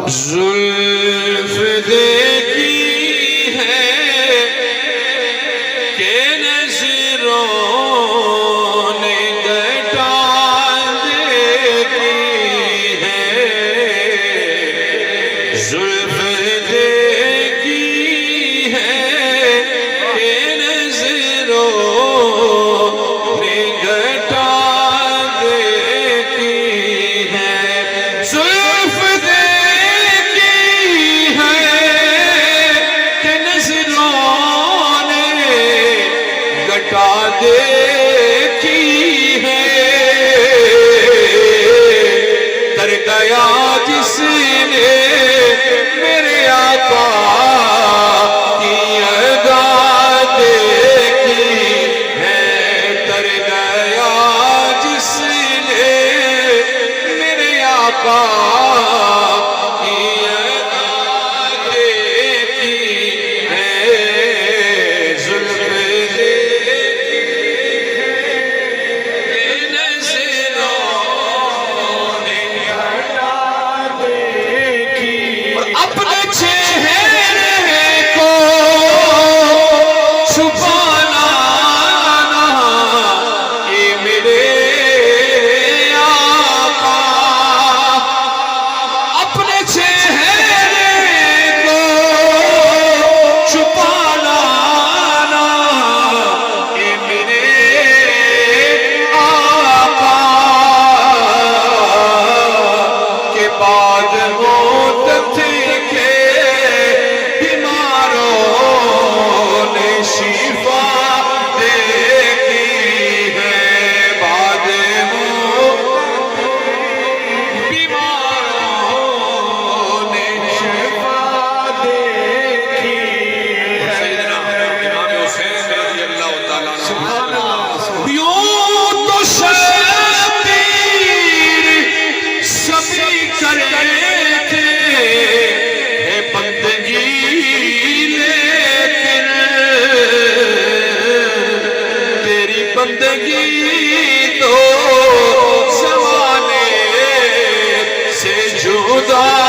زلف دیکھی ہے کہ نظروں نے گٹا دیکھی ہے زلف دیکھی ہے کہ نظروں نے گٹا دیکھی ہے زلف دیکھی ہے تر گیا جس نے میرے آقا کی ادا دیکھی ہے تر گیا جس نے میرے آقا کی ادا دیکھی ہے زلف اپنے چہرے کو چھپانا یہ میرے آقا اپنے چہرے کو چھپانا یہ میرے آقا کے بعد ہوتے تھے بندگی تو زمانے سے جدا